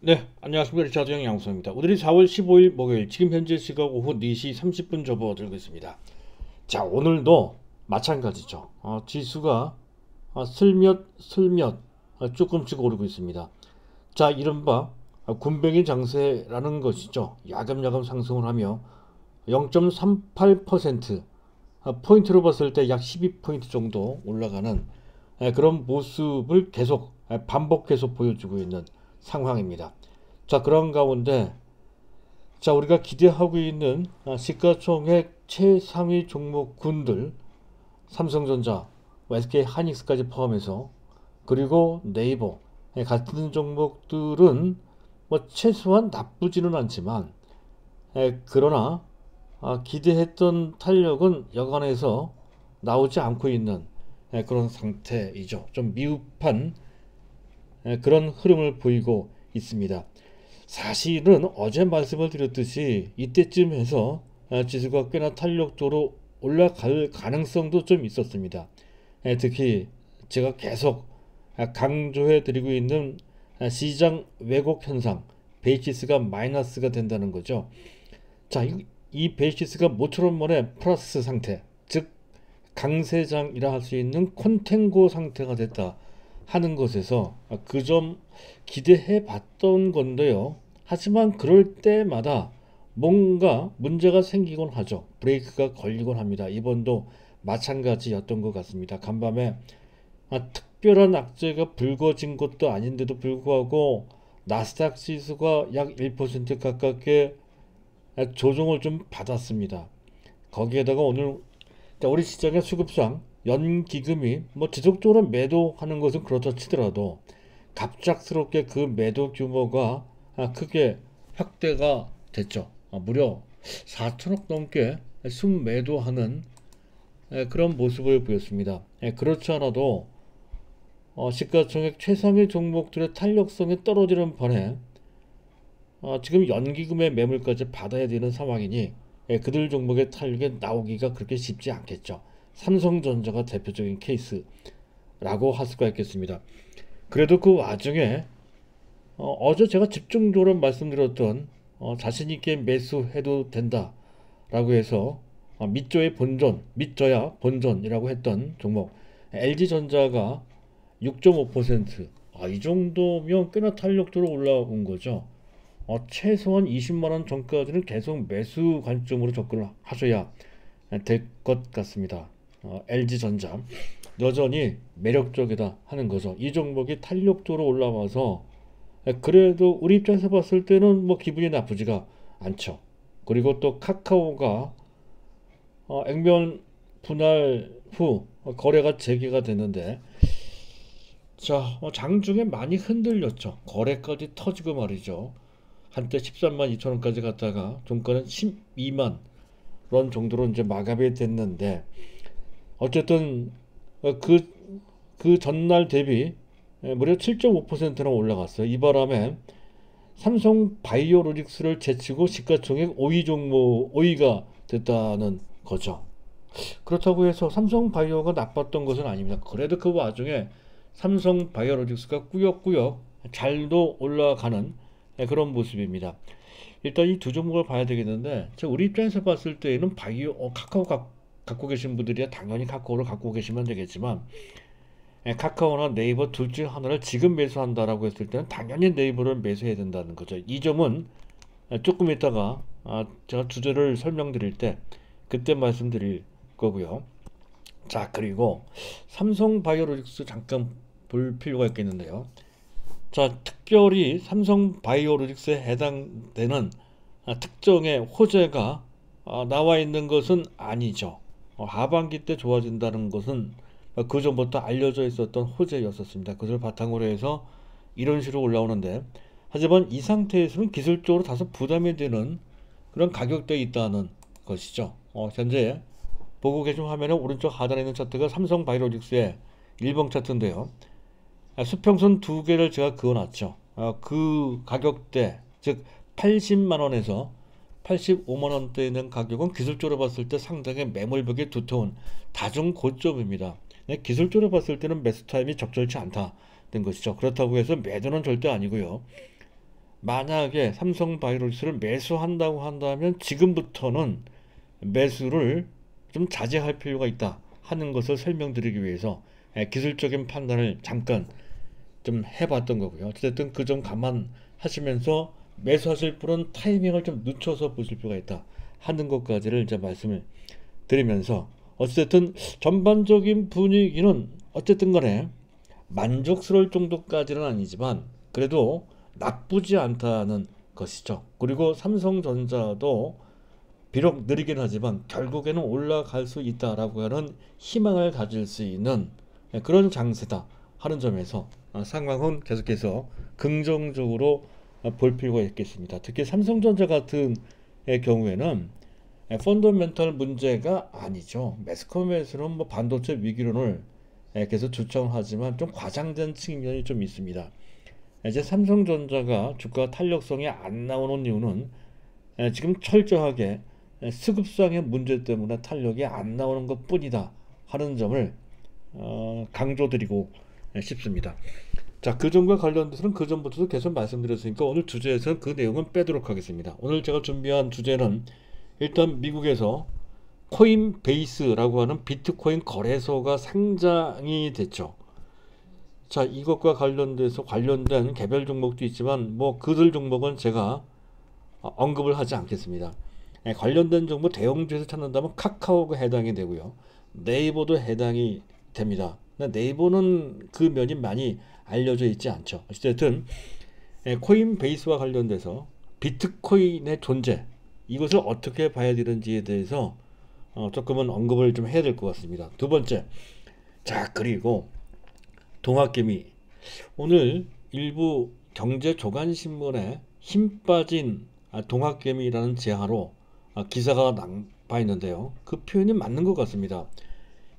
네, 안녕하십니까. 리차드 형 양수입니다. 오늘이 4월 15일 목요일, 지금 현재 시각 오후 4시 30분 접어들고 있습니다. 자, 오늘도 마찬가지죠. 지수가 슬며슬며 조금씩 오르고 있습니다. 자, 이른바 군뱅이 장세라는 것이죠. 야금야금 상승을 하며 0.38% 포인트로 봤을 때 약 12포인트 정도 올라가는 그런 모습을 계속 반복해서 보여주고 있는 상황입니다. 자, 그런 가운데 자, 우리가 기대하고 있는 시가총액 최상위 종목군들 삼성전자, SK 하이닉스까지 포함해서 그리고 네이버 같은 종목들은 뭐 최소한 나쁘지는 않지만 그러나 기대했던 탄력은 여간해서 나오지 않고 있는 그런 상태이죠. 좀 미흡한 그런 흐름을 보이고 있습니다. 사실은 어제 말씀을 드렸듯이 이때쯤 해서 지수가 꽤나 탄력적으로 올라갈 가능성도 좀 있었습니다. 특히 제가 계속 강조해 드리고 있는 시장 왜곡 현상, 베이시스가 마이너스가 된다는 거죠. 자, 이 베이시스가 모처럼 만에 플러스 상태, 즉 강세장이라 할 수 있는 콘탱고 상태가 됐다 하는 것에서 그 점 기대해 봤던 건데요. 하지만 그럴 때마다 뭔가 문제가 생기곤 하죠. 브레이크가 걸리곤 합니다. 이번도 마찬가지였던 것 같습니다. 간밤에 특별한 악재가 불거진 것도 아닌데도 불구하고 나스닥 지수가 약 1% 가깝게 조정을 좀 받았습니다. 거기에다가 오늘 우리 시장의 수급상 연기금이 뭐 지속적으로 매도하는 것은 그렇다 치더라도 갑작스럽게 그 매도 규모가 크게 확대가 됐죠. 무려 4천억 넘게 순매도하는 그런 모습을 보였습니다. 그렇지 않아도 시가총액 최상위 종목들의 탄력성이 떨어지는 반해 지금 연기금의 매물까지 받아야 되는 상황이니 그들 종목의 탄력이 나오기가 그렇게 쉽지 않겠죠. 삼성전자가 대표적인 케이스라고 할 수가 있겠습니다. 그래도 그 와중에 어제 제가 집중적으로 말씀드렸던 자신 있게 매수해도 된다라고 해서 믿져의 본전, 믿져야 본전이라고 했던 종목 LG전자가 6.5%, 이 정도면 꽤나 탄력적으로 올라온 거죠. 최소한 20만 원 전까지는 계속 매수 관점으로 접근을 하셔야 될 것 같습니다. LG전자 여전히 매력적이다 하는 거죠. 이 종목이 탄력적으로 올라와서 그래도 우리 입장에서 봤을 때는 뭐 기분이 나쁘지가 않죠. 그리고 또 카카오가 액면 분할 후 거래가 재개가 됐는데 자, 장중에 많이 흔들렸죠. 거래까지 터지고 말이죠. 한때 13만 2천 원까지 갔다가 종가는 12만 원 정도로 이제 마감이 됐는데 어쨌든 그 전날 대비 무려 7.5%나 올라갔어요. 이 바람에 삼성 바이오로직스를 제치고 시가총액 5위 종목 5위가 됐다는 거죠. 그렇다고 해서 삼성 바이오가 나빴던 것은 아닙니다. 그래도 그 와중에 삼성 바이오로직스가 꾸역꾸역 잘도 올라가는 그런 모습입니다. 일단 이 두 종목을 봐야 되겠는데 우리 입장에서 봤을 때는 바이오 카카오 갖고 계신 분들이야 당연히 카카오를 갖고 계시면 되겠지만 카카오나 네이버 둘 중 하나를 지금 매수한다라고 했을 때는 당연히 네이버를 매수해야 된다는 거죠. 이 점은 조금 이따가 제가 주제를 설명드릴 때 그때 말씀드릴 거고요. 자, 그리고 삼성 바이오로직스 잠깐 볼 필요가 있겠는데요. 자, 특별히 삼성 바이오로직스에 해당되는 특정의 호재가 나와 있는 것은 아니죠. 하반기 때 좋아진다는 것은 그 전부터 알려져 있었던 호재였었습니다. 그것을 바탕으로 해서 이런 식으로 올라오는데 하지만 이 상태에서는 기술적으로 다소 부담이 되는 그런 가격대에 있다는 것이죠. 현재 보고 계신 화면에 오른쪽 하단에 있는 차트가 삼성 바이오로직스의 일봉 차트인데요. 수평선 두 개를 제가 그어놨죠. 그 가격대 즉 80만 원에서 85만 원대에 있는 가격은 기술적으로 봤을 때 상당히 매물벽이 두터운 다중 고점입니다. 기술적으로 봤을 때는 매수 타임이 적절치 않다는 것이죠. 그렇다고 해서 매도는 절대 아니고요. 만약에 삼성바이오로직스를 매수한다고 한다면 지금부터는 매수를 좀 자제할 필요가 있다 하는 것을 설명드리기 위해서 기술적인 판단을 잠깐 좀 해봤던 거고요. 어쨌든 그 점 감안하시면서 매수하실 분은 타이밍을 좀 늦춰서 보실 필요가 있다 하는 것까지를 이제 말씀을 드리면서, 어쨌든 전반적인 분위기는 어쨌든 간에 만족스러울 정도까지는 아니지만 그래도 나쁘지 않다는 것이죠. 그리고 삼성전자도 비록 느리긴 하지만 결국에는 올라갈 수 있다라고 하는 희망을 가질 수 있는 그런 장세다 하는 점에서 상황은 계속해서 긍정적으로 볼 필요가 있겠습니다. 특히 삼성전자 같은 경우에는 펀더멘털 문제가 아니죠. 매스컴에서는 뭐 반도체 위기론을 계속 주장하지만 좀 과장된 측면이 좀 있습니다. 이제 삼성전자가 주가 탄력성이 안 나오는 이유는 지금 철저하게 수급상의 문제 때문에 탄력이 안 나오는 것 뿐이다 하는 점을 강조드리고 싶습니다. 자, 그 점과 관련돼서는 그 전부터도 계속 말씀드렸으니까 오늘 주제에서는 그 내용은 빼도록 하겠습니다. 오늘 제가 준비한 주제는 일단 미국에서 코인베이스라고 하는 비트코인 거래소가 상장이 됐죠. 자, 이것과 관련돼서 관련된 개별 종목도 있지만 뭐 그들 종목은 제가 언급을 하지 않겠습니다. 관련된 종목 대형주에서 찾는다면 카카오가 해당이 되고요. 네이버도 해당이 됩니다. 네이버는 그 면이 많이 알려져 있지 않죠. 어쨌든 코인베이스와 관련돼서 비트코인의 존재, 이것을 어떻게 봐야 되는지에 대해서 조금은 언급을 좀 해야 될 것 같습니다. 두 번째, 자, 그리고 동학개미, 오늘 일부 경제조간신문에 힘 빠진 동학개미라는 제하로 기사가 나와 있는데요. 그 표현이 맞는 것 같습니다.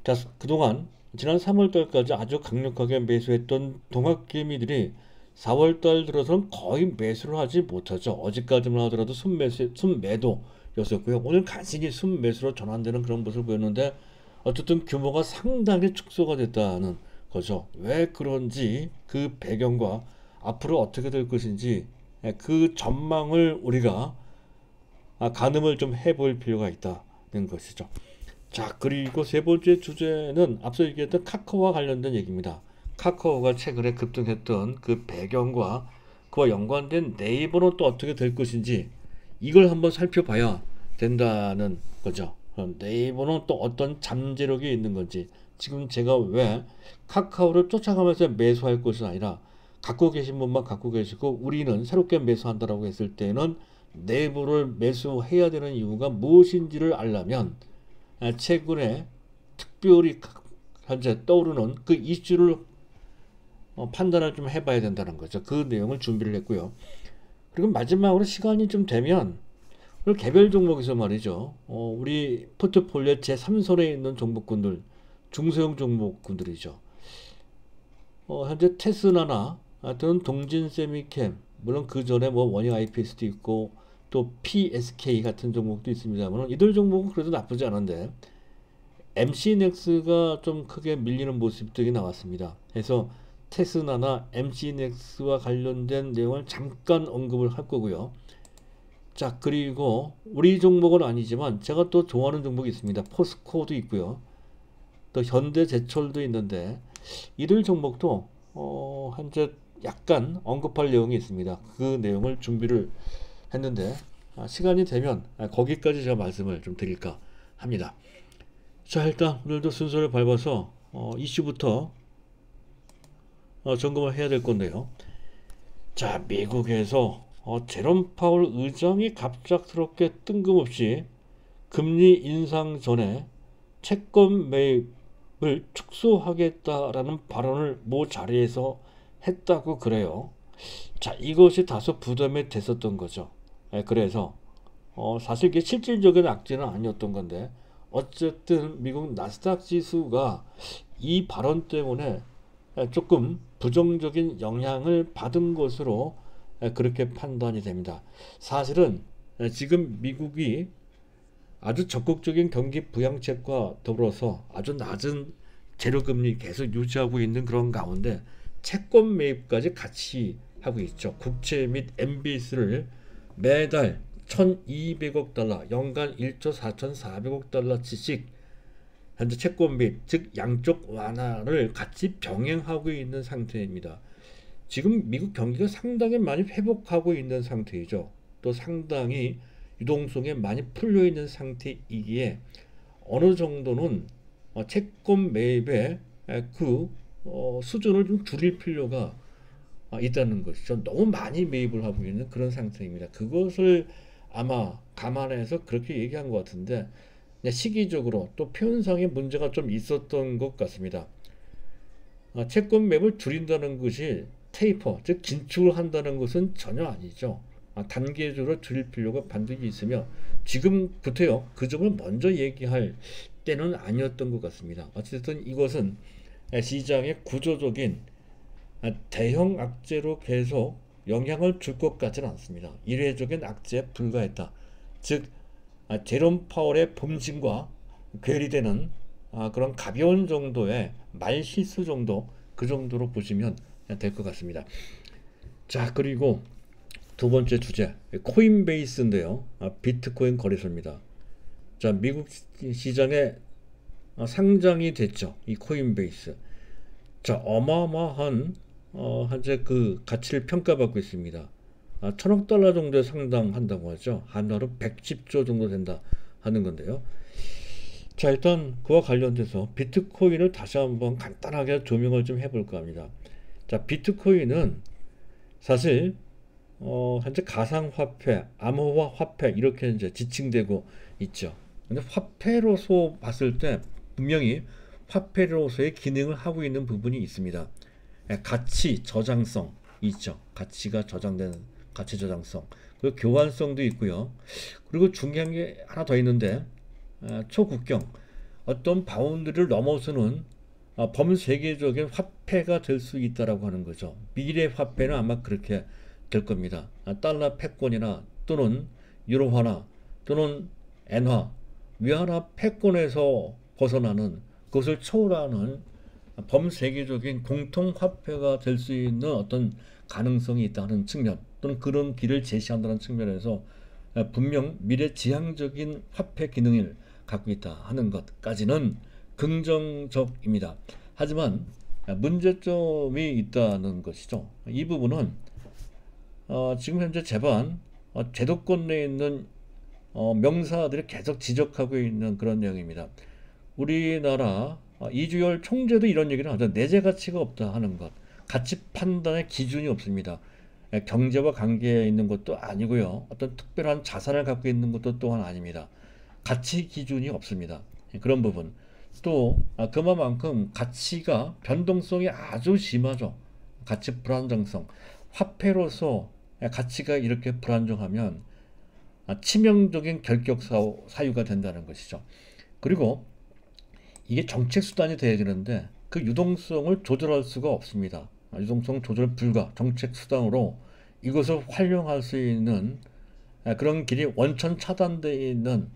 자, 그동안 지난 3월달까지 아주 강력하게 매수했던 동학개미들이 4월달 들어서는 거의 매수를 하지 못하죠. 어제까지만 하더라도 순매도였었고요. 오늘 간신히 순매수로 전환되는 그런 모습을 보였는데 어쨌든 규모가 상당히 축소가 됐다는 거죠. 왜 그런지 그 배경과 앞으로 어떻게 될 것인지 그 전망을 우리가 가늠을 좀 해볼 필요가 있다는 것이죠. 자, 그리고 세 번째 주제는 앞서 얘기했던 카카오와 관련된 얘기입니다. 카카오가 최근에 급등했던 그 배경과 그와 연관된 네이버는 또 어떻게 될 것인지 이걸 한번 살펴봐야 된다는 거죠. 네이버는 또 어떤 잠재력이 있는 건지, 지금 제가 왜 카카오를 쫓아가면서 매수할 것이 아니라 갖고 계신 분만 갖고 계시고 우리는 새롭게 매수한다라고 했을 때는 네이버를 매수해야 되는 이유가 무엇인지를 알려면 최근에 특별히 현재 떠오르는 그 이슈를 판단을 좀 해봐야 된다는 거죠. 그 내용을 준비를 했고요. 그리고 마지막으로 시간이 좀 되면 오늘 개별 종목에서 말이죠. 우리 포트폴리오 제3선에 있는 종목군들, 중소형 종목군들이죠. 현재 테스나나 또는 동진세미캠, 물론 그 전에 뭐 원형 IPS도 있고 또 PSK 같은 종목도 있습니다만 이들 종목은 그래도 나쁘지 않은데 MC넥스가 좀 크게 밀리는 모습들이 나왔습니다. 그래서 테스나나 MC넥스와 관련된 내용을 잠깐 언급을 할 거고요. 자, 그리고 우리 종목은 아니지만 제가 또 좋아하는 종목이 있습니다. 포스코도 있고요. 또 현대제철도 있는데 이들 종목도 현재 약간 언급할 내용이 있습니다. 그 내용을 준비를 했는데 시간이 되면 거기까지 제가 말씀을 좀 드릴까 합니다. 자, 일단 오늘도 순서를 밟아서 이슈부터 점검을 해야 될 건데요. 자, 미국에서 제롬 파월 의장이 갑작스럽게 뜬금없이 금리 인상 전에 채권 매입을 축소하겠다라는 발언을 모 자리에서 했다고 그래요. 자, 이것이 다소 부담이 됐었던 거죠. 그래서 사실 이게 실질적인 악재는 아니었던 건데 어쨌든 미국 나스닥 지수가 이 발언 때문에 조금 부정적인 영향을 받은 것으로 그렇게 판단이 됩니다. 사실은 지금 미국이 아주 적극적인 경기 부양책과 더불어서 아주 낮은 제로금리 계속 유지하고 있는 그런 가운데 채권 매입까지 같이 하고 있죠. 국채 및 MBS를 매달 1200억 달러, 연간 1조 4400억 달러치씩 현재 채권 및 즉 양쪽 완화를 같이 병행하고 있는 상태입니다. 지금 미국 경기가 상당히 많이 회복하고 있는 상태이죠. 또 상당히 유동성에 많이 풀려 있는 상태이기에 어느 정도는 채권 매입의 그 수준을 좀 줄일 필요가 있다는 것이죠. 너무 많이 매입을 하고 있는 그런 상태입니다. 그것을 아마 감안해서 그렇게 얘기한 것 같은데 시기적으로 또 표현상의 문제가 좀 있었던 것 같습니다. 채권 매입을 줄인다는 것이 테이퍼, 즉 긴축을 한다는 것은 전혀 아니죠. 단계적으로 줄일 필요가 반드시 있으며 지금부터요 그 점을 먼저 얘기할 때는 아니었던 것 같습니다. 어쨌든 이것은 시장의 구조적인 대형 악재로 계속 영향을 줄 것 같지는 않습니다. 이례적인 악재에 불과했다. 즉 제롬 파월의 범심과 괴리되는 그런 가벼운 정도의 말실수 정도, 그 정도로 보시면 될 것 같습니다. 자, 그리고 두 번째 주제 코인베이스인데요. 비트코인 거래소입니다. 자, 미국 시장에 상장이 됐죠. 이 코인베이스. 자, 어마어마한 현재 그 가치를 평가받고 있습니다. 1000억 달러 정도에 상당한다고 하죠. 한화로 110조 정도 된다 하는 건데요. 자, 일단 그와 관련돼서 비트코인을 다시 한번 간단하게 조명을 좀 해볼까 합니다. 자, 비트코인은 사실 현재 가상화폐, 암호화 화폐 이렇게 이제 지칭되고 있죠. 근데 화폐로서 봤을 때 분명히 화폐로서의 기능을 하고 있는 부분이 있습니다. 가치 저장성 있죠. 가치가 저장되는 가치 저장성, 그리고 교환성도 있고요. 그리고 중요한 게 하나 더 있는데 초국경 어떤 바운드를 넘어서는 범세계적인 화폐가 될 수 있다라고 하는 거죠. 미래 화폐는 아마 그렇게 될 겁니다. 달러 패권이나 또는 유로화나 또는 엔화, 위안화 패권에서 벗어나는 그것을 초월하는 범세계적인 공통화폐가 될 수 있는 어떤 가능성이 있다는 측면 또는 그런 길을 제시한다는 측면에서 분명 미래지향적인 화폐 기능을 갖고 있다 하는 것까지는 긍정적입니다. 하지만 문제점이 있다는 것이죠. 이 부분은 지금 현재 제반 제도권 내에 있는 명사들이 계속 지적하고 있는 그런 내용입니다. 우리나라 이주열 총재도 이런 얘기를 하죠. 내재 가치가 없다 하는 것. 가치 판단의 기준이 없습니다. 경제와 관계에 있는 것도 아니고요. 어떤 특별한 자산을 갖고 있는 것도 또한 아닙니다. 가치 기준이 없습니다. 그런 부분. 또 그만큼 가치가 변동성이 아주 심하죠. 가치 불안정성. 화폐로서 가치가 이렇게 불안정하면 치명적인 결격 사유가 된다는 것이죠. 그리고 이게 정책 수단이 돼야 되는데 그 유동성을 조절할 수가 없습니다. 유동성 조절 불가, 정책 수단으로 이것을 활용할 수 있는 그런 길이 원천 차단되어 있는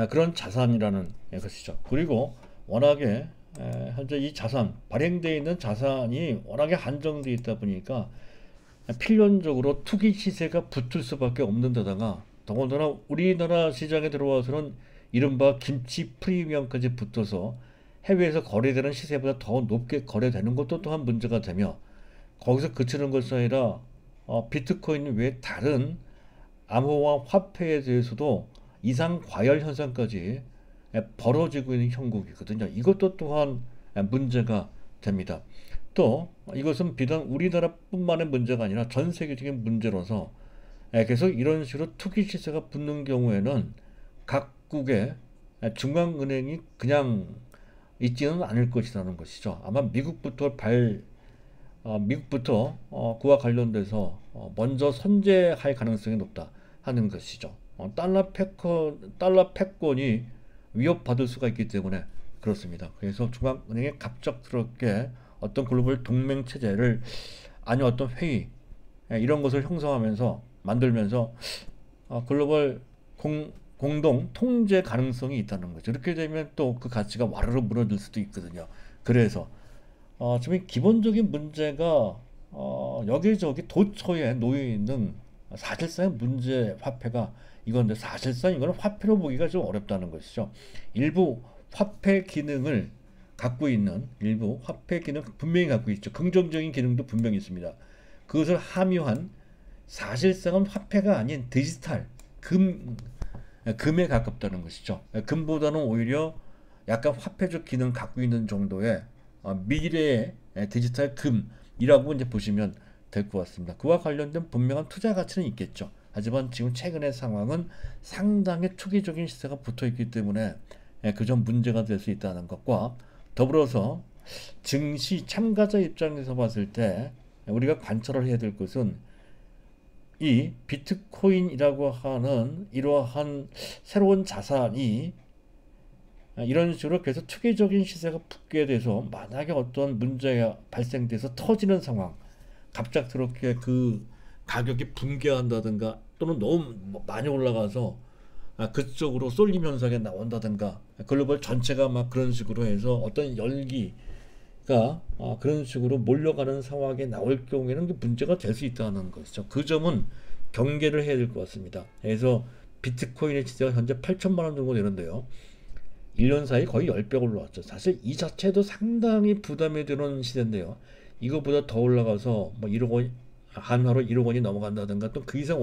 그런 자산이라는 것이죠. 그리고 워낙에 현재 이 자산, 발행되어 있는 자산이 워낙에 한정되어 있다 보니까 필연적으로 투기 시세가 붙을 수밖에 없는 데다가 더군다나 우리나라 시장에 들어와서는 이른바 김치 프리미엄까지 붙어서 해외에서 거래되는 시세보다 더 높게 거래되는 것도 또한 문제가 되며 거기서 그치는 것이 아니라 비트코인 외 다른 암호화 화폐에 대해서도 이상 과열 현상까지 벌어지고 있는 형국이거든요. 이것도 또한 문제가 됩니다. 또 이것은 비단 우리나라뿐만의 문제가 아니라 전 세계적인 문제로서 계속 이런 식으로 투기 시세가 붙는 경우에는 각국의 중앙은행이 그냥 있지는 않을 것이라는 것이죠. 아마 미국부터 그와 관련돼서 먼저 선제할 가능성이 높다 하는 것이죠. 달러 패권이 위협받을 수가 있기 때문에 그렇습니다. 그래서 중앙은행이 갑작스럽게 어떤 글로벌 동맹 체제를 아니 어떤 회의 이런 것을 형성하면서 만들면서 글로벌 공동 통제 가능성이 있다는 거죠. 이렇게 되면 또 그 가치가 와르르 무너질 수도 있거든요. 그래서 지금 기본적인 문제가 여기저기 도처에 놓여 있는 사실상 문제 화폐가 이건데, 사실상 이거는 화폐로 보기가 좀 어렵다는 것이죠. 일부 화폐 기능을 갖고 있는, 일부 화폐 기능 분명히 갖고 있죠. 긍정적인 기능도 분명히 있습니다. 그것을 함유한, 사실상은 화폐가 아닌 디지털 금에 가깝다는 것이죠. 금보다는 오히려 약간 화폐적 기능 갖고 있는 정도의 미래의 디지털 금이라고 이제 보시면 될 것 같습니다. 그와 관련된 분명한 투자 가치는 있겠죠. 하지만 지금 최근의 상황은 상당히 투기적인 시세가 붙어 있기 때문에 그 점 문제가 될 수 있다는 것과 더불어서 증시 참가자 입장에서 봤을 때 우리가 관찰을 해야 될 것은 이 비트코인이라고 하는 이러한 새로운 자산이 이런 식으로 계속 투기적인 시세가 붙게 돼서 만약에 어떤 문제가 발생돼서 터지는 상황, 갑작스럽게 그 가격이 붕괴한다든가 또는 너무 많이 올라가서 그쪽으로 쏠림 현상이 나온다든가, 글로벌 전체가 막 그런 식으로 해서 어떤 열기가 그런 식으로 몰려가는 상황이 나올 경우에는 그 문제가 될 수 있다는 것이죠. 그 점은 경계를 해야 될 것 같습니다. 그래서 비트코인의 시세가 현재 8천만 원 정도 되는데요. 1년 사이 거의 10배 올라왔죠. 사실 이 자체도 상당히 부담이 되는 시대인데요. 이거보다 더 올라가서 뭐 1억 원, 한화로 1억 원이 넘어간다든가 또 그 이상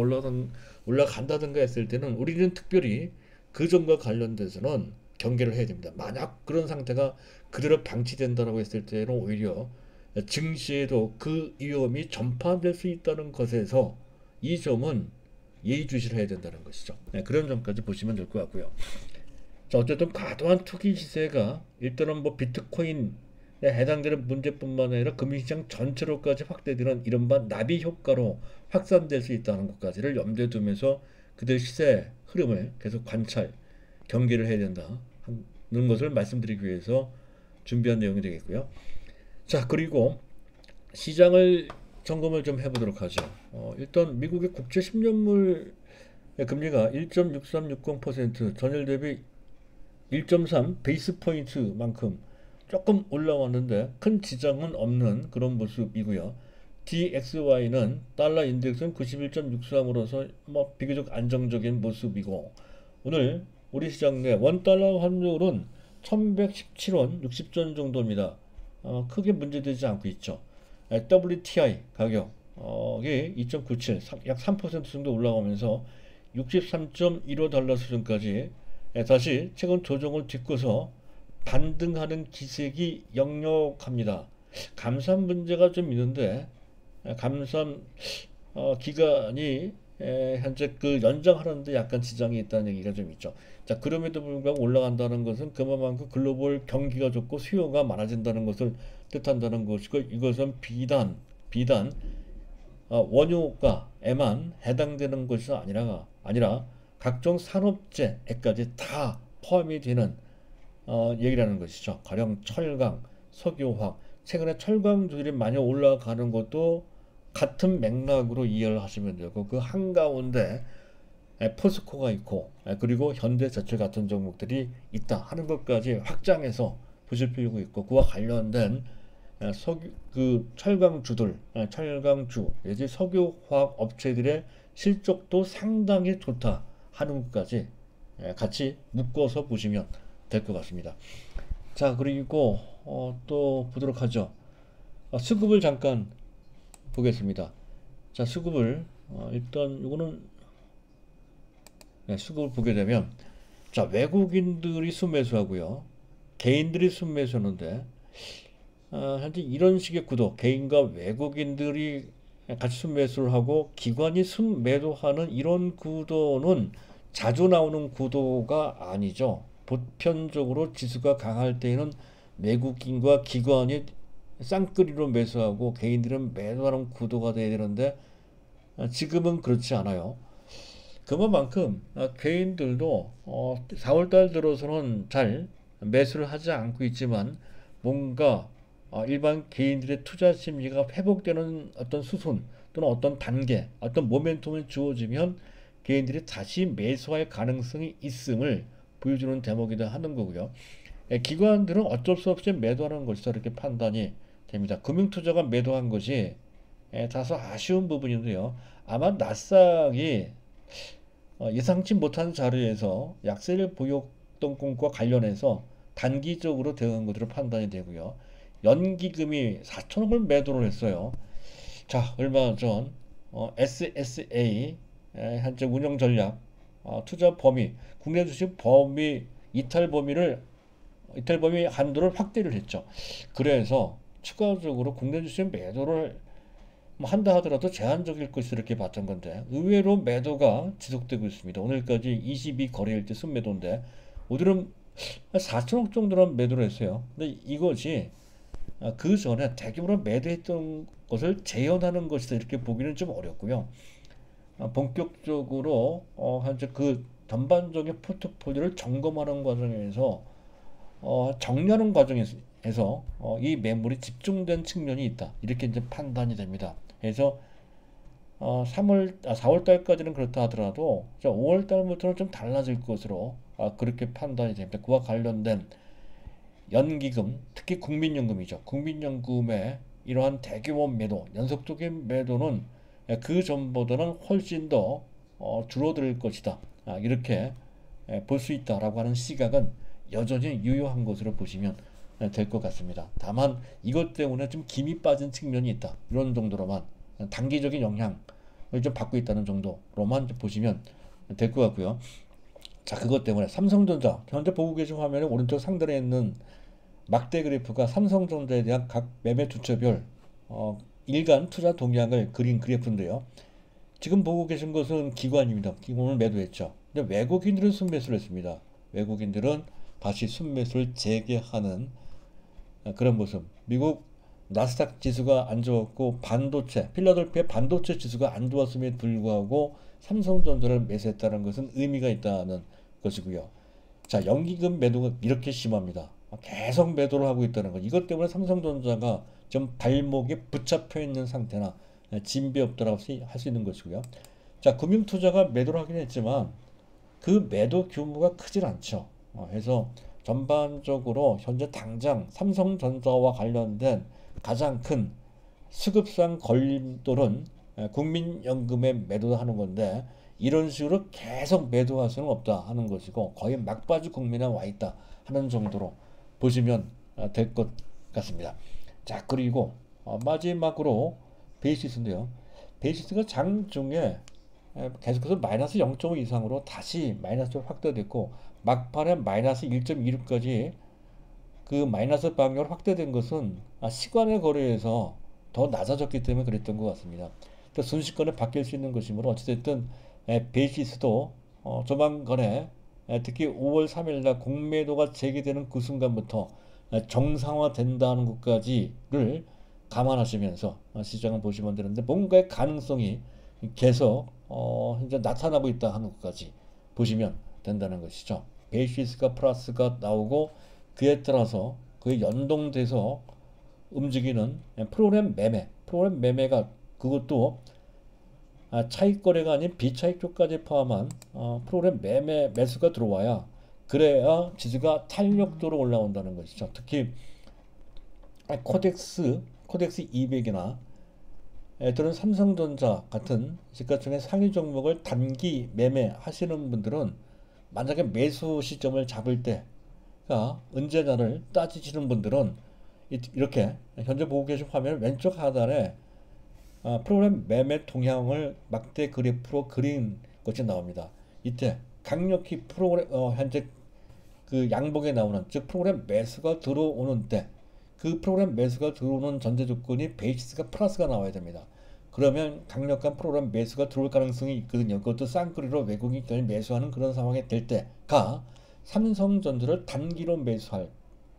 올라간다든가 했을 때는 우리는 특별히 그 점과 관련돼서는 경계를 해야 됩니다. 만약 그런 상태가 그대로 방치된다라고 했을 때는 오히려 증시에도 그 위험이 전파될 수 있다는 것에서 이 점은 예의주시를 해야 된다는 것이죠. 네, 그런 점까지 보시면 될 것 같고요. 자, 어쨌든 과도한 투기 시세가 일단은 뭐 비트코인에 해당되는 문제뿐만 아니라 금융시장 전체로까지 확대되는 이른바 나비 효과로 확산될 수 있다는 것까지를 염두에 두면서 그들 시세 흐름을 계속 관찰, 경계를 해야 된다는 것을 말씀드리기 위해서 준비한 내용이 되겠고요. 자, 그리고 시장을 점검을 좀 해보도록 하죠. 일단 미국의 국채 10년물 금리가 1.6360%, 전일 대비 1.3 베이스 포인트만큼 조금 올라왔는데 큰 지장은 없는 그런 모습이고요. DXY는 달러 인덱스는 91.63으로서 뭐 비교적 안정적인 모습이고, 오늘 우리 시장 내 원달러 환율은 1117원 60전 정도입니다. 크게 문제되지 않고 있죠. WTI 가격이 2.97, 약 3% 정도 올라가면서 63.15달러 수준까지 다시 최근 조정을 딛고서 반등하는 기색이 역력합니다. 감산 문제가 좀 있는데, 감산 기간이 현재 그 연장하는데 약간 지장이 있다는 얘기가 좀 있죠. 자, 그럼에도 불구하고 올라간다는 것은 그만큼 글로벌 경기가 좋고 수요가 많아진다는 것을 뜻한다는 것이고, 이것은 비단 원유가에만 해당되는 것이 아니라 각종 산업재에까지 다 포함이 되는 얘기라는 것이죠. 가령 철강, 석유화학, 최근에 철강주들이 많이 올라가는 것도 같은 맥락으로 이해를 하시면 되고, 그 한가운데 포스코가 있고 그리고 현대제철 같은 종목들이 있다 하는 것까지 확장해서 보실 필요가 있고, 그와 관련된 철강주, 예지 석유화학 업체들의 실적도 상당히 좋다 하는 것까지 같이 묶어서 보시면 될 것 같습니다. 자, 그리고 또 보도록 하죠. 수급을 잠깐 보겠습니다. 자, 수급을 일단 이거는 수급을 보게 되면, 자, 외국인들이 순매수하고요, 개인들이 순매수하는데, 현재 이런 식의 구도, 개인과 외국인들이 같이 순매수를 하고 기관이 순매도하는 이런 구도는 자주 나오는 구도가 아니죠. 보편적으로 지수가 강할 때에는 외국인과 기관이 쌍끌이로 매수하고 개인들은 매도하는 구도가 돼야 되는데, 지금은 그렇지 않아요. 그만큼 개인들도 4월달 들어서는 잘 매수를 하지 않고 있지만, 뭔가 일반 개인들의 투자 심리가 회복되는 어떤 수순 또는 어떤 단계, 어떤 모멘텀을 주어지면 개인들이 다시 매수할 가능성이 있음을 보여주는 대목이다 하는 거고요. 기관들은 어쩔 수 없이 매도하는 것이다 이렇게 판단이 됩니다. 금융투자가 매도한 것이 다소 아쉬운 부분인데요. 아마 나스닥이 예상치 못한 자리에서 약세를 보였던 것과 관련해서 단기적으로 대응한 것으로 판단이 되고요. 연기금이 4천억을 매도를 했어요. 자, 얼마 전 SSA 현재 운영 전략 투자 범위 국내 주식 범위 이탈 범위 한도를 확대를 했죠. 그래서 추가적으로 국내 주식 매도를 뭐 한다 하더라도 제한적일 것이 이렇게 봤던 건데 의외로 매도가 지속되고 있습니다. 오늘까지 22 거래일 때 순매도인데 오늘은 4천억 정도는 매도를 했어요. 근데 이것이 그 전에 대규모로 매도했던 것을 재현하는 것이다 이렇게 보기는 좀 어렵고요. 본격적으로 현재 그 전반적인 포트폴리오를 점검하는 과정에서 정리하는 과정에서 이 매물이 집중된 측면이 있다 이렇게 이제 판단이 됩니다. 그래서 4월 달까지는 그렇다 하더라도 5월 달부터는 좀 달라질 것으로 그렇게 판단이 됩니다. 그와 관련된 연기금, 특히 국민연금이죠. 국민연금의 이러한 대규모 매도, 연속적인 매도는 그 전보다는 훨씬 더 줄어들 것이다. 이렇게 볼 수 있다라고 하는 시각은 여전히 유효한 것으로 보시면 될 것 같습니다. 다만 이것 때문에 좀 김이 빠진 측면이 있다. 이런 정도로만 단기적인 영향을 좀 받고 있다는 정도로만 보시면 될 것 같고요. 자, 그것 때문에 삼성전자 현재 보고 계신 화면에 오른쪽 상단에 있는 막대 그래프가 삼성전자에 대한 각 매매 주체별 일간 투자 동향을 그린 그래프인데요. 지금 보고 계신 것은 기관입니다. 기관을 매도했죠. 근데 외국인들은 순매수를 했습니다. 외국인들은 다시 순매수를 재개하는 그런 모습. 미국 나스닥 지수가 안 좋았고 반도체, 필라델피아 반도체 지수가 안 좋았음에 불구하고 삼성전자를 매수했다는 것은 의미가 있다는 것이고요. 자, 연기금 매도가 이렇게 심합니다. 계속 매도를 하고 있다는 것. 이것 때문에 삼성전자가 좀 발목에 붙잡혀 있는 상태나 진배 없다라고 할 수 있는 것이고요. 자, 금융투자가 매도를 하긴 했지만 그 매도 규모가 크질 않죠. 해서 전반적으로 현재 당장 삼성전자와 관련된 가장 큰 수급상 걸림돌은 국민연금에 매도하는 건데 이런 식으로 계속 매도할 수는 없다 하는 것이고 거의 막바지 국면에 와 있다 하는 정도로 보시면 될 것 같습니다. 자, 그리고 마지막으로 베이시스인데요. 베이시스가 장중에 계속해서 마이너스 0.5 이상으로 다시 마이너스로 확대됐고 막판에 마이너스 1.26까지 그 마이너스 방향으로 확대된 것은 시간의 거래에서 더 낮아졌기 때문에 그랬던 것 같습니다. 순식간에 바뀔 수 있는 것이므로 어찌됐든 베이시스도 조만간에 특히 5월 3일날 공매도가 제기되는 그 순간부터 정상화된다는 것까지를 감안하시면서 시장을 보시면 되는데 뭔가의 가능성이 계속 현재 나타나고 있다 하는 것까지 보시면 된다는 것이죠. 베이시스가 플러스가 나오고 그에 따라서 그에 연동돼서 움직이는 프로그램 매매가 그것도 차익 거래가 아닌 비차익 쪽까지 포함한 프로그램 매수가 들어와야 그래야 지수가 탄력도로 올라온다는 것이죠. 특히 코덱스 200이나 또는 삼성전자 같은 시가총액 상위 종목을 단기 매매하시는 분들은 만약에 매수 시점을 잡을 때가 언제냐를 따지시는 분들은 이렇게 현재 보고 계신 화면 왼쪽 하단에 프로그램 매매 동향을 막대 그래프로 그린 것이 나옵니다. 이때 강력히 현재 그 양봉에 나오는 즉 프로그램 매수가 들어오는 때 그 프로그램 매수가 들어오는 전제 조건이 베이시스가 플러스가 나와야 됩니다. 그러면 강력한 프로그램 매수가 들어올 가능성이 있거든요. 그것도 쌍끌이로 외국인이 매수하는 그런 상황이 될 때가 삼성전자를 단기로 매수할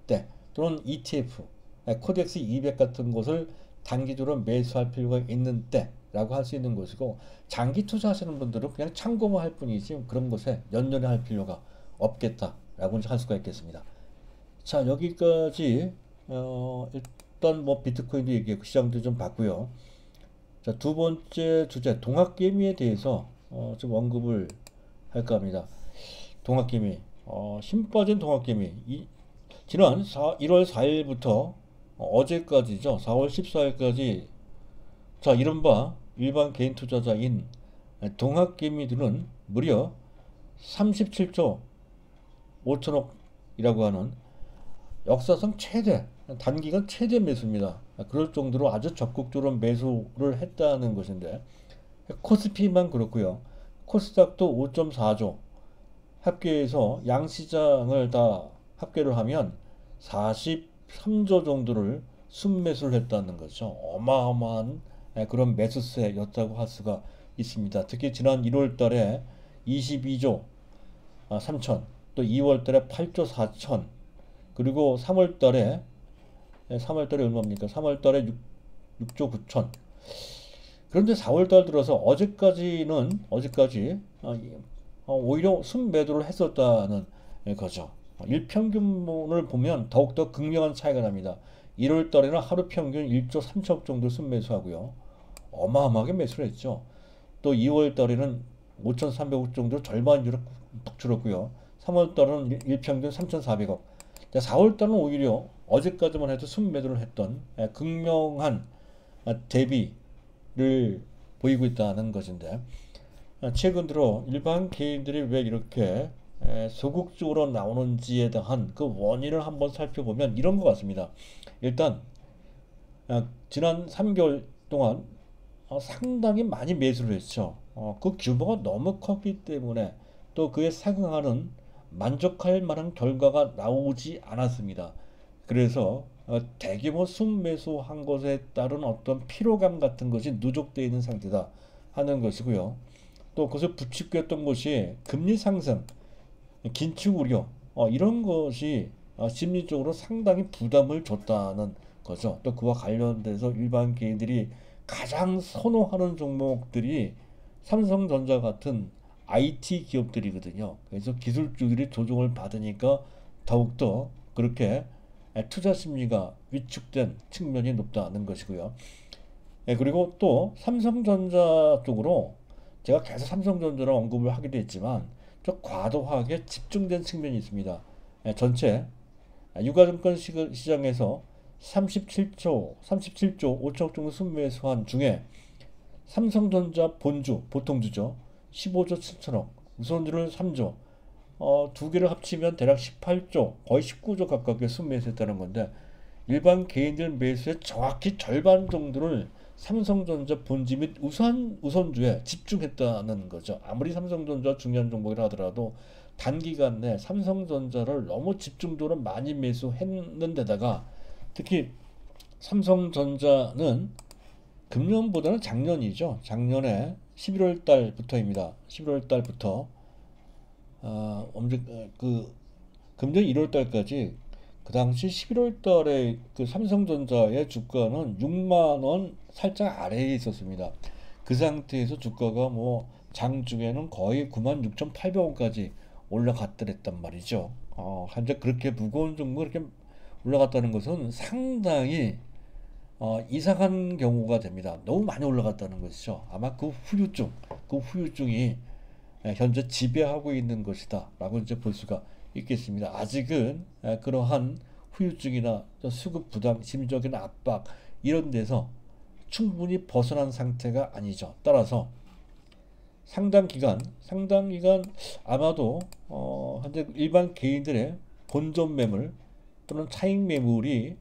때 또는 ETF, 코덱스 200 같은 것을 단기적으로 매수할 필요가 있는 때라고 할 수 있는 것이고 장기 투자하시는 분들은 그냥 참고만 할 뿐이지 그런 것에 연연해 할 필요가 없겠다라고 할 수가 있겠습니다. 자, 여기까지 일단 뭐 비트코인도 얘기했고 시장도 좀 봤고요. 자, 두 번째 주제 동학개미에 대해서 좀 언급을 할까 합니다. 동학개미 힘 빠진 동학개미 지난 1월 4일부터 어제까지죠. 4월 14일까지 자, 이른바 일반 개인 투자자인 동학개미들은 무려 37조 5천억이라고 하는 역사상 최대, 단기간 최대 매수입니다. 그럴 정도로 아주 적극적으로 매수를 했다는 것인데, 코스피만 그렇고요. 코스닥도 5.4조, 합계해서 양시장을 다 합계를 하면 43조 정도를 순매수를 했다는 거죠. 어마어마한 그런 매수세였다고 할 수가 있습니다. 특히 지난 1월 달에 22조 3천, 또 2월 달에 8조 4천, 그리고 3월 달에 얼마입니까? 3월 달에 6조 9천. 그런데 4월 달 들어서 어제까지 오히려 순매도를 했었다는 거죠. 일평균을 보면 더욱더 극명한 차이가 납니다. 1월 달에는 하루 평균 1조 3천억 정도 순매수하고요. 어마어마하게 매수를 했죠. 또 2월 달에는 5,300억 정도 절반 이상 푹 줄었고요. 3월 달은 일평균 3,400억. 4월 달은 오히려 어제까지만 해도 순매도를 했던 극명한 대비를 보이고 있다는 것인데, 최근 들어 일반 개인들이 왜 이렇게 소극적으로 나오는지에 대한 그 원인을 한번 살펴보면 이런 것 같습니다. 일단 지난 3개월 동안 상당히 많이 매수를 했죠. 그 규모가 너무 컸기 때문에 또 그에 상응하는 만족할 만한 결과가 나오지 않았습니다. 그래서 대규모 순매수한 것에 따른 어떤 피로감 같은 것이 누적되어 있는 상태다 하는 것이고요. 또 그것을 부추겼던 것이 금리 상승, 긴축 우려, 이런 것이 심리적으로 상당히 부담을 줬다는 거죠. 또 그와 관련돼서 일반 개인들이 가장 선호하는 종목들이 삼성전자 같은 IT 기업들이거든요. 그래서 기술주들이 조종을 받으니까 더욱더 그렇게 투자 심리가 위축된 측면이 높다는 것이고요. 그리고 또 삼성전자 쪽으로 제가 계속 삼성전자를 언급을 하기도 했지만 좀 과도하게 집중된 측면이 있습니다. 전체 유가증권 시장에서 37조 5천억 정도 순매수한 중에 삼성전자 본주, 보통주죠. 15조 7천억, 우선주를 3조, 두 개를 합치면 대략 18조, 거의 19조 가깝게 순매수했다는 건데, 일반 개인들 매수의 정확히 절반 정도를 삼성전자 본지 및 우선주에 집중했다는 거죠. 아무리 삼성전자 중요한 종목이라 하더라도 단기간 내 삼성전자를 너무 집중적으로 많이 매수했는데다가 특히 삼성전자는 금년보다는 작년이죠. 작년에 11월 달부터입니다. 11월 달부터 그 금년 1월 달까지 그 당시 11월 달에 그 삼성전자의 주가는 6만 원 살짝 아래에 있었습니다. 그 상태에서 주가가 뭐 장중에는 거의 96,800원까지 올라갔더랬단 말이죠. 현재 그렇게 무거운 종목 이렇게 올라갔다는 것은 상당히 이상한 경우가 됩니다. 너무 많이 올라갔다는 것이죠. 아마 그 후유증이 현재 지배하고 있는 것이다 라고 이제 볼 수가 있겠습니다. 아직은 그러한 후유증이나 수급 부담, 심리적인 압박 이런 데서 충분히 벗어난 상태가 아니죠. 따라서 상당 기간 아마도 현재 일반 개인들의 본전 매물 또는 차익 매물이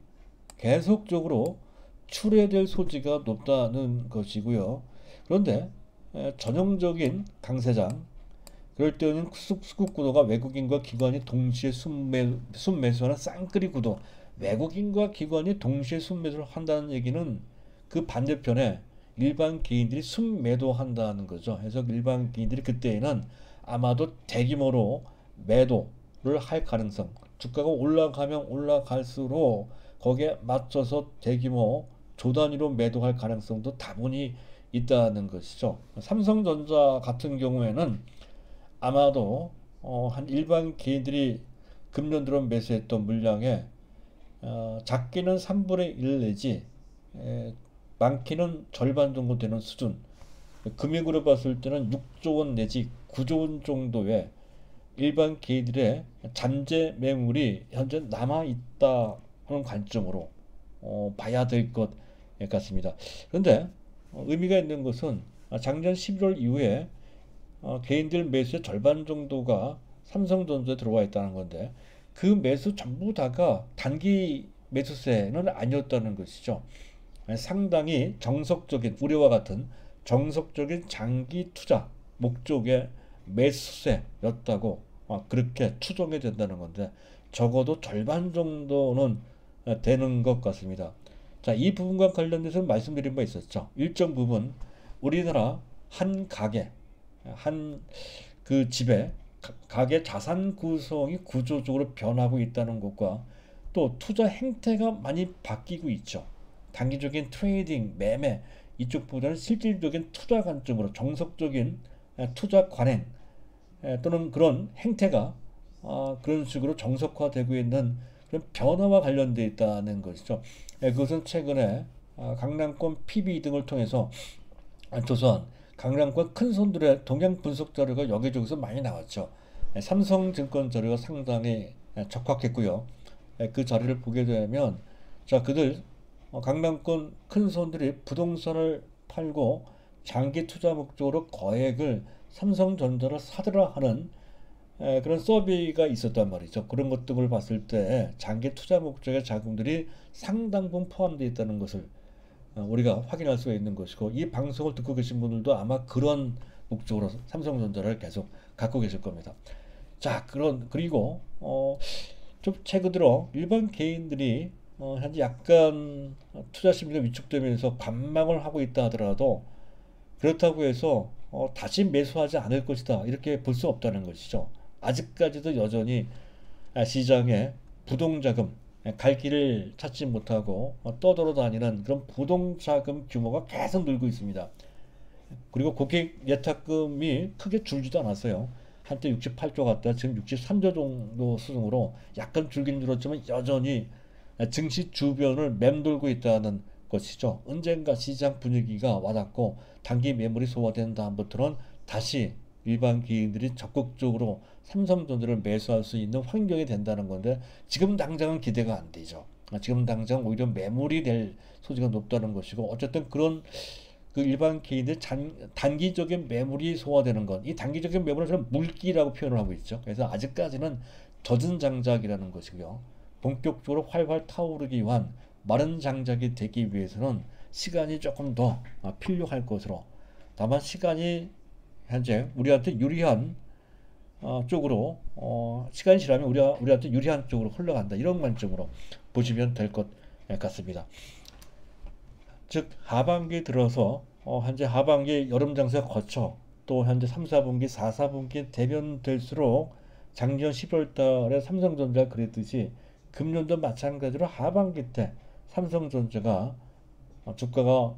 계속적으로 출회될 소지가 높다는 것이고요. 그런데 전형적인 강세장, 그럴 때는 수급 구도가 외국인과 기관이 동시에 순매수하는 쌍끌이 구도, 외국인과 기관이 동시에 순매수를 한다는 얘기는 그 반대편에 일반 개인들이 순매도한다는 거죠. 그래서 일반 개인들이 그때에는 아마도 대규모로 매도를 할 가능성, 주가가 올라가면 올라갈수록 거기에 맞춰서 대규모 조단위로 매도할 가능성도 다분히 있다는 것이죠. 삼성전자 같은 경우에는 아마도 한 일반 개인들이 금년 들어 매수했던 물량에 작게는 3분의 1 내지 많게는 절반 정도 되는 수준, 금액으로 봤을 때는 6조 원 내지 9조 원 정도의 일반 개인들의 잠재 매물이 현재 남아있다 하는 관점으로 봐야 될 것 같습니다. 그런데 의미가 있는 것은 작년 11월 이후에 개인들 매수의 절반 정도가 삼성전자에 들어와 있다는 건데 그 매수 전부 다가 단기 매수세는 아니었다는 것이죠. 상당히 정석적인 우려와 같은 정석적인 장기 투자 목적의 매수세였다고 그렇게 추정이 된다는 건데 적어도 절반 정도는 되는 것 같습니다. 자, 이 부분과 관련돼서 말씀드린 바 있었죠. 일정 부분 우리나라 한 가게, 한 그 집에 가계 자산 구성이 구조적으로 변하고 있다는 것과 또 투자 행태가 많이 바뀌고 있죠. 단기적인 트레이딩, 매매 이쪽보다는 실질적인 투자 관점으로 정석적인 투자 관행 또는 그런 행태가 그런 식으로 정석화되고 있는 그런 변화와 관련되어 있다는 것이죠. 그것은 최근에 강남권 PB 등을 통해서 조사한 강남권 큰 손들의 동향 분석 자료가 여기저기서 많이 나왔죠. 삼성증권 자료가 상당히 적합했고요. 그 자료를 보게 되면 자 그들 강남권 큰 손들이 부동산을 팔고 장기 투자 목적으로 거액을 삼성전자를 사들라 하는 그런 서비가 있었단 말이죠. 그런 것 등을 봤을 때 장기 투자 목적의 자금들이 상당 부분 포함되어 있다는 것을 우리가 확인할 수가 있는 것이고 이 방송을 듣고 계신 분들도 아마 그런 목적으로 삼성전자를 계속 갖고 계실 겁니다. 자, 그리고 좀 최근 들어 일반 개인들이 현재 약간 투자 심리가 위축되면서 관망을 하고 있다 하더라도 그렇다고 해서 다시 매수하지 않을 것이다 이렇게 볼 수 없다는 것이죠. 아직까지도 여전히 시장에 부동자금 갈 길을 찾지 못하고 떠돌아다니는 그런 부동자금 규모가 계속 늘고 있습니다. 그리고 고객 예탁금이 크게 줄지도 않았어요. 한때 68조 갔다 지금 63조 정도 수준으로 약간 줄긴 줄었지만 여전히 증시 주변을 맴돌고 있다는 것이죠. 언젠가 시장 분위기가 와닿고 단기 매물이 소화된 다음부터는 다시 일반 개인들이 적극적으로 삼성전자를 매수할 수 있는 환경이 된다는 건데 지금 당장은 기대가 안 되죠. 지금 당장 오히려 매물이 될 소지가 높다는 것이고 어쨌든 그런 그 일반 개인들 단기적인 매물이 소화되는 건 이 단기적인 매물을 저는 물기라고 표현을 하고 있죠. 그래서 아직까지는 젖은 장작이라는 것이고요. 본격적으로 활활 타오르기 위한 마른 장작이 되기 위해서는 시간이 조금 더 필요할 것으로 다만 시간이 현재 우리한테 유리한 쪽으로 시간이 지나면 우리한테 유리한 쪽으로 흘러간다 이런 관점으로 보시면 될 것 같습니다. 즉 하반기 들어서 현재 하반기 여름 장세 거쳐 또 현재 3, 4분기, 4, 4분기 대변될수록 작년 12월 달에 삼성전자가 그랬듯이 금년도 마찬가지로 하반기 때 삼성전자가 주가가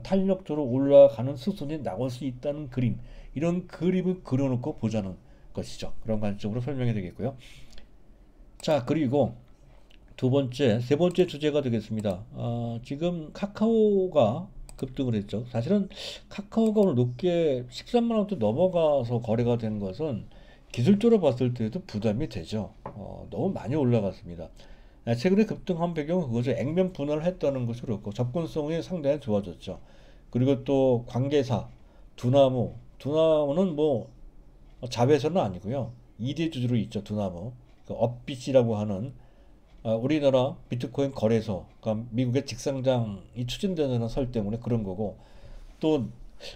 탄력적으로 올라가는 수순이 나올 수 있다는 그림 이런 그림을 그려놓고 보자는 것이죠. 그런 관점으로 설명이 되겠고요. 자 그리고 세 번째 주제가 되겠습니다. 지금 카카오가 급등을 했죠. 사실은 카카오가 오늘 높게 13만원대 넘어가서 거래가 된 것은 기술적으로 봤을 때도 부담이 되죠. 너무 많이 올라갔습니다. 최근에 급등한 배경은 그거죠. 액면 분할을 했다는 것이 그렇고 접근성이 상당히 좋아졌죠. 그리고 또 관계사 두나무는 뭐 자회사는 아니고요. 2대 주주로 있죠. 두나무 그 업비치라고 하는 우리나라 비트코인 거래소, 그러니까 미국의 직상장이 추진되는 설 때문에 그런 거고 또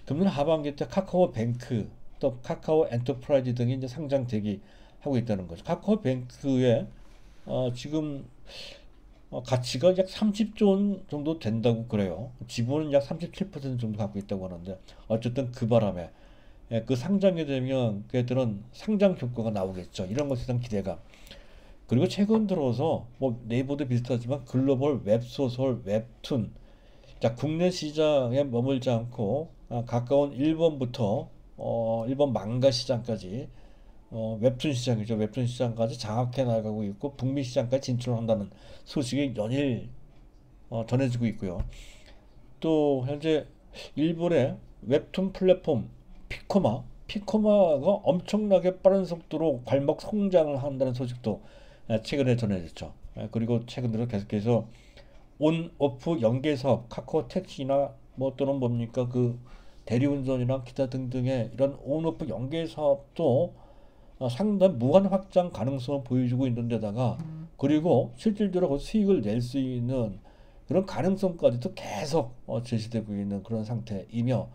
금년 하반기 때 카카오뱅크 또 카카오 엔터프라이즈 등이 이제 상장 대기하고 있다는 거죠. 카카오뱅크의 지금 가치가 약 30조 원 정도 된다고 그래요. 지분은 약 37% 정도 갖고 있다고 하는데 어쨌든 그 바람에 그 상장이 되면 그들은 상장 효과가 나오겠죠. 이런 것에 대한 기대감. 그리고 최근 들어서 뭐 네이버도 비슷하지만 글로벌 웹소설 웹툰 자 국내 시장에 머물지 않고 가까운 일본부터 일본 망가 시장까지 웹툰 시장이죠. 웹툰 시장까지 장악해 나가고 있고 북미 시장까지 진출한다는 소식이 연일 전해지고 있고요. 또 현재 일본의 웹툰 플랫폼 피코마가 엄청나게 빠른 속도로 발목 성장을 한다는 소식도 최근에 전해졌죠. 그리고 최근 들어 계속해서 온 오프 연계 사업 카카오 택시나 뭐 또는 뭡니까 그 대리운전이나 기타 등등의 이런 온오프 연계 사업도 상당히 무한 확장 가능성을 보여주고 있는 데다가 그리고 실질적으로 그 수익을 낼 수 있는 그런 가능성까지도 계속 제시되고 있는 그런 상태이며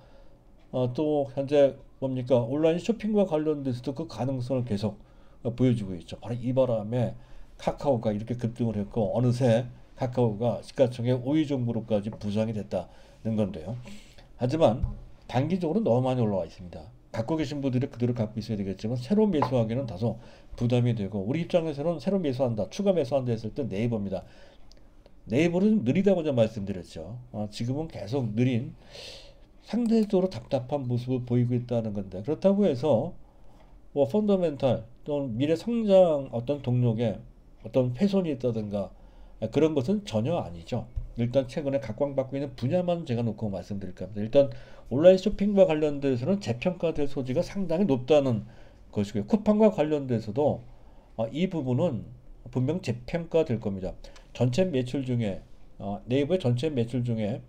또 현재 뭡니까 온라인 쇼핑과 관련돼서도 그 가능성을 계속 보여주고 있죠. 바로 이 바람에 카카오가 이렇게 급등을 했고 어느새 카카오가 시가총액 5위 정도로까지 부상이 됐다는 건데요. 하지만 단기적으로 너무 많이 올라와 있습니다. 갖고 계신 분들이 그대로 갖고 있어야 되겠지만 새로 매수하기는 다소 부담이 되고 우리 입장에서는 새로 매수한다, 추가 매수한다 했을 때 네이버입니다. 네이버는 좀 느리다고 좀 말씀드렸죠. 지금은 계속 느린 상대적으로 답답한 모습을 보이고 있다는 건데 그렇다고 해서 뭐 펀더멘탈 또는 미래 성장 어떤 동력에 어떤 훼손이 있다든가 그런 것은 전혀 아니죠. 일단 최근에 각광받고 있는 분야만 제가 놓고 말씀드릴 겁니다. 일단 온라인 쇼핑과 관련돼서는 재평가될 소지가 상당히 높다는 것이고요. 쿠팡과 관련돼서도 이 부분은 분명 재평가될 겁니다. 전체 매출 중에 네이버의 전체 매출 중에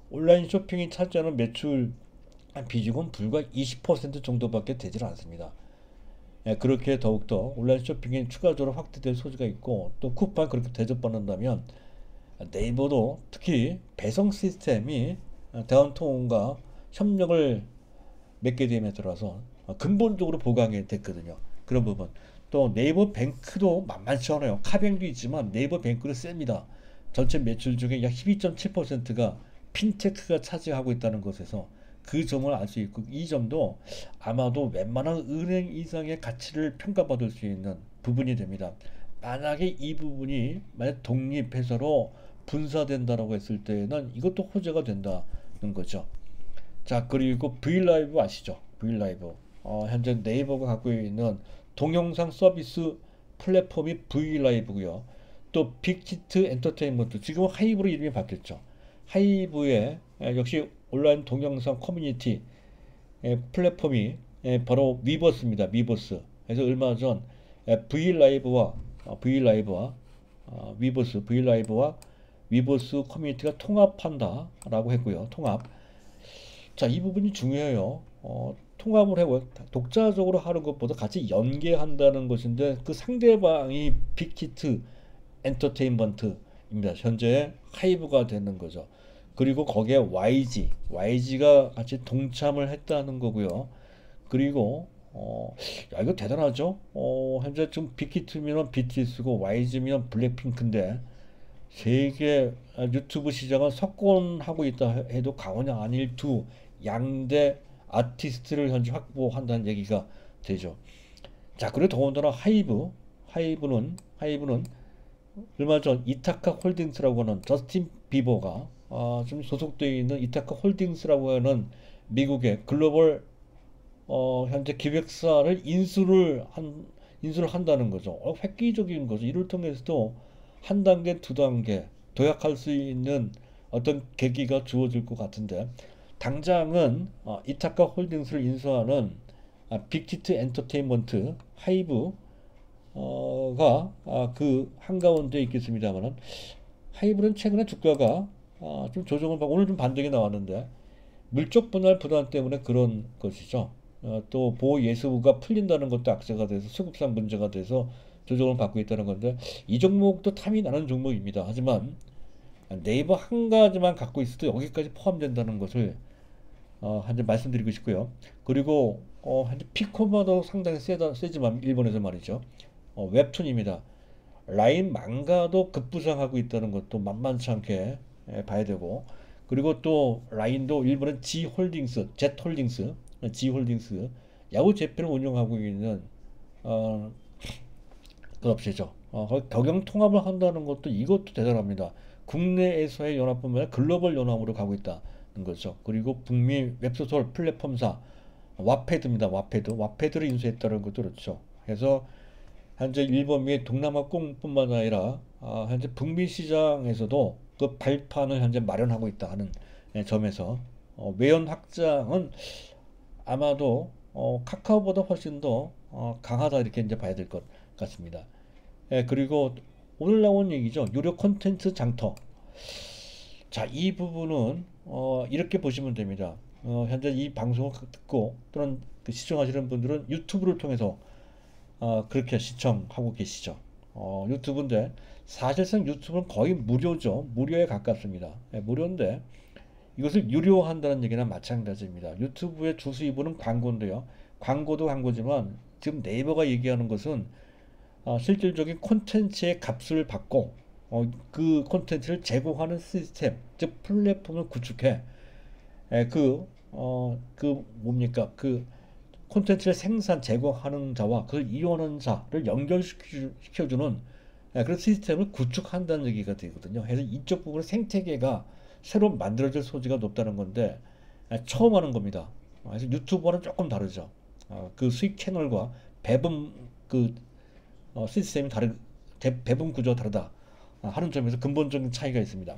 온라인 쇼핑이 차지하는 매출 비중은 불과 20% 정도밖에 되질 않습니다. 그렇게 더욱더 온라인 쇼핑이 추가적으로 확대될 소지가 있고 또 쿠팡 그렇게 대접받는다면 네이버도 특히 배송 시스템이 대한통운과 협력을 맺게 됨에 따라서 근본적으로 보강이 됐거든요. 그런 부분. 또 네이버 뱅크도 만만치 않아요. 카뱅도 있지만 네이버 뱅크도 셉니다. 전체 매출 중에 약 12.7%가 핀테크가 차지하고 있다는 것에서 그 점을 알 수 있고 이 점도 아마도 웬만한 은행 이상의 가치를 평가받을 수 있는 부분이 됩니다. 만약에 이 부분이 만약 독립회사로 분사된다라고 했을 때는 이것도 호재가 된다는 거죠. 자 그리고 브이라이브 아시죠? 브이라이브 현재 네이버가 갖고 있는 동영상 서비스 플랫폼이 브이라이브고요. 또 빅히트 엔터테인먼트 지금은 하이브로 이름이 바뀌었죠. 하이브의 역시 온라인 동영상 커뮤니티 플랫폼이 바로 위버스입니다. 위버스. 그래서 얼마 전 브이라이브와 브이라이브와 위버스 커뮤니티가 통합한다라고 했고요. 통합. 자, 이 부분이 중요해요. 통합을 하고 독자적으로 하는 것보다 같이 연계한다는 것인데 그 상대방이 빅히트 엔터테인먼트입니다. 현재 하이브가 되는 거죠. 그리고 거기에 YG가 같이 동참을 했다는 거고요. 그리고 야 이거 대단하죠. 현재 지금 빅히트면 BTS고 YG면 블랙핑크인데 세계 유튜브 시장을 석권하고 있다 해도 과언이 아닐 두 양대 아티스트를 현재 확보한다는 얘기가 되죠. 자, 그리고 더군다나 하이브는 얼마 전 이타카 홀딩스라고 하는 저스틴 비버가 좀 소속되어 있는 이타카 홀딩스라고 하는 미국의 글로벌 현재 기획사를 인수를 한다는 거죠. 획기적인 거죠. 이를 통해서도 한 단계, 두 단계 도약할 수 있는 어떤 계기가 주어질 것 같은데 당장은 이타카 홀딩스를 인수하는 빅히트 엔터테인먼트 하이브가 그 한가운데 있겠습니다만은 하이브는 최근에 주가가 좀 조정을 받고 오늘 좀 반등이 나왔는데 물적 분할 부담 때문에 그런 것이죠. 또 보호 예수가 풀린다는 것도 악재가 돼서 수급상 문제가 돼서 조정을 받고 있다는 건데 이 종목도 탐이 나는 종목입니다. 하지만 네이버 한 가지만 갖고 있어도 여기까지 포함된다는 것을 한번 말씀드리고 싶고요. 그리고 현재 피코마도 상당히 세지만 일본에서 말이죠. 웹툰입니다. 라인 망가도 급부상하고 있다는 것도 만만치 않게 봐야 되고 그리고 또 라인도 일본의 G홀딩스 야후 재팬을 운영하고 있는 그 업체죠. 경영 통합을 한다는 것도 이것도 대단합니다. 국내에서의 연합뿐만 아니라 글로벌 연합으로 가고 있다는 거죠. 그리고 북미 웹소설 플랫폼사 와패드입니다. 와패드를 인수했다는 것도 그렇죠. 그래서 현재 일본 및 동남아권뿐만 아니라 현재 북미 시장에서도 그 발판을 현재 마련하고 있다 하는 점에서 외연 확장은 아마도 카카오보다 훨씬 더 강하다 이렇게 이제 봐야 될 것 같습니다. 그리고 오늘 나온 얘기죠. 유료 콘텐츠 장터. 자, 이 부분은 이렇게 보시면 됩니다. 현재 이 방송을 듣고 또는 그 시청하시는 분들은 유튜브를 통해서 그렇게 시청하고 계시죠. 유튜브인데 사실상 유튜브는 거의 무료죠. 무료에 가깝습니다. 무료인데 이것을 유료한다는 얘기나 마찬가지입니다. 유튜브의 주수입은 광고인데요. 광고도 광고지만 지금 네이버가 얘기하는 것은 실질적인 콘텐츠의 값을 받고 그 콘텐츠를 제공하는 시스템, 즉 플랫폼을 구축해 그 뭡니까 그 콘텐츠를 생산 제공하는 자와 그걸 이용하는 자를 연결시켜주는 그런 시스템을 구축한다는 얘기가 되거든요. 그래서 이쪽 부분의 생태계가 새로 만들어질 소지가 높다는 건데 처음 하는 겁니다. 그래서 유튜버는 조금 다르죠. 그 수익 채널과 배분 시스템이 배분 구조가 다르다 하는 점에서 근본적인 차이가 있습니다.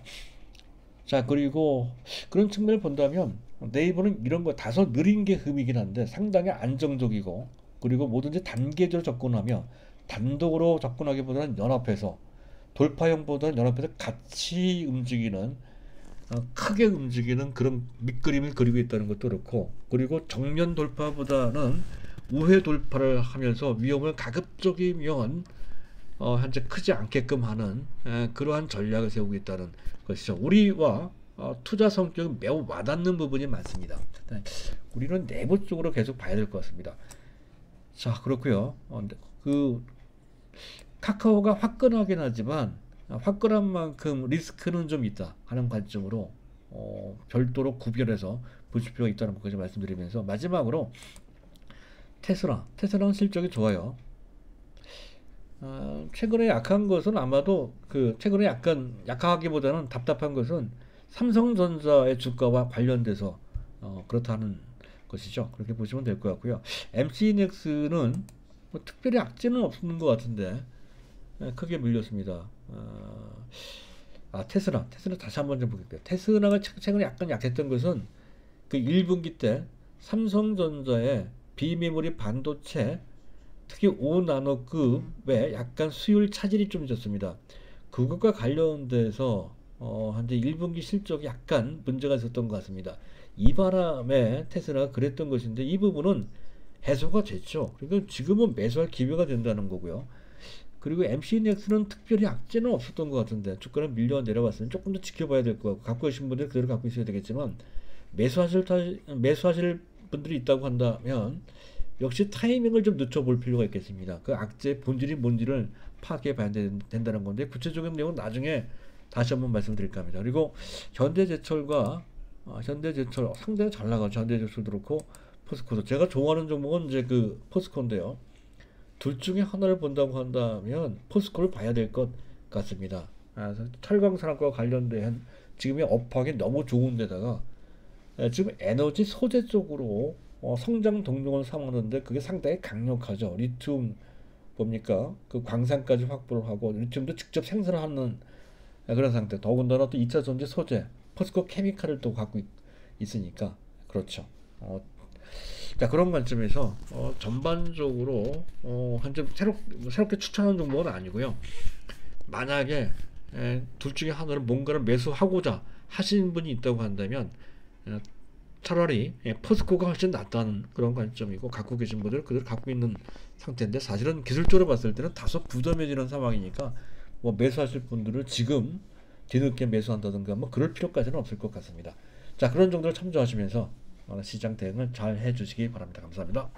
자, 그리고 그런 측면을 본다면 네이버는 이런 거 다소 느린 게 흠이긴 한데 상당히 안정적이고, 그리고 뭐든지 단계적으로 접근하며 단독으로 접근하기보다는 연합해서 돌파형보다는 연합해서 같이 움직이는 크게 움직이는 그런 밑그림을 그리고 있다는 것도 그렇고, 그리고 정면 돌파보다는 우회 돌파를 하면서 위험을 가급적이면 현재 크지 않게끔 하는 그러한 전략을 세우고 있다는 것이죠. 우리와 투자 성격이 매우 와닿는 부분이 많습니다. 우리는 내부 쪽으로 계속 봐야 될 것 같습니다. 자, 그렇고요. 그 카카오가 화끈하긴 하지만 화끈한 만큼 리스크는 좀 있다 하는 관점으로 별도로 구별해서 보실 필요가 있다는 것까지 말씀드리면서, 마지막으로 테슬라는 실적이 좋아요. 최근에 약한 것은 아마도 최근에 약간 약하기보다는 답답한 것은 삼성전자의 주가와 관련돼서 그렇다는 것이죠. 그렇게 보시면 될 것 같고요. MC넥스는 뭐 특별히 악재는 없는 것 같은데 크게 밀렸습니다. 테슬라 다시 한번 좀 보겠습니다. 테슬라가 최근에 약간 약했던 것은 그 1분기 때 삼성전자의 비메모리 반도체, 특히 5나노급의 약간 수율 차질이 좀 있었습니다. 그것과 관련돼서 현재 1분기 실적이 약간 문제가 있었던 것 같습니다. 이 바람에 테슬라가 그랬던 것인데 이 부분은 해소가 됐죠. 그러니까 지금은 매수할 기회가 된다는 거고요. 그리고 MC넥스는 특별히 악재는 없었던 것 같은데 주가는 밀려 내려왔으니 조금 더 지켜봐야 될 것 같고, 갖고 계신 분들 그대로 갖고 있어야 되겠지만 매수하실 분들이 있다고 한다면 역시 타이밍을 좀 늦춰볼 필요가 있겠습니다. 그 악재의 본질이 뭔지를 파악해 봐야 된다는 건데, 구체적인 내용은 나중에 다시 한번 말씀드릴까 합니다. 그리고 현대제철 상당히 잘 나가죠. 현대제철도 그렇고 포스코도. 제가 좋아하는 종목은 이제 그 포스코인데요. 둘 중에 하나를 본다고 한다면 포스코를 봐야 될 것 같습니다. 철강 산업과 관련된 지금의 업황이 너무 좋은데다가 지금 에너지 소재 쪽으로 성장 동력을 삼았는데 그게 상당히 강력하죠. 리튬 뭡니까? 그 광산까지 확보를 하고 리튬도 직접 생산하는 그런 상태. 더군다나 또 2차 전지 소재 포스코 케미칼을 또 갖고 있으니까 그렇죠. 자, 그런 관점에서 전반적으로 현재 새롭게 추천하는 종목은 아니고요. 만약에 둘 중에 하나를 뭔가를 매수하고자 하시는 분이 있다고 한다면 차라리 포스코가 훨씬 낫다는 그런 관점이고, 갖고 계신 분들 그대로 갖고 있는 상태인데, 사실은 기술적으로 봤을 때는 다소 부담해지는 상황이니까 뭐 매수하실 분들은 지금 뒤늦게 매수한다든가 뭐 그럴 필요까지는 없을 것 같습니다. 자, 그런 정도를 참조하시면서 시장 대응을 잘 해주시기 바랍니다. 감사합니다.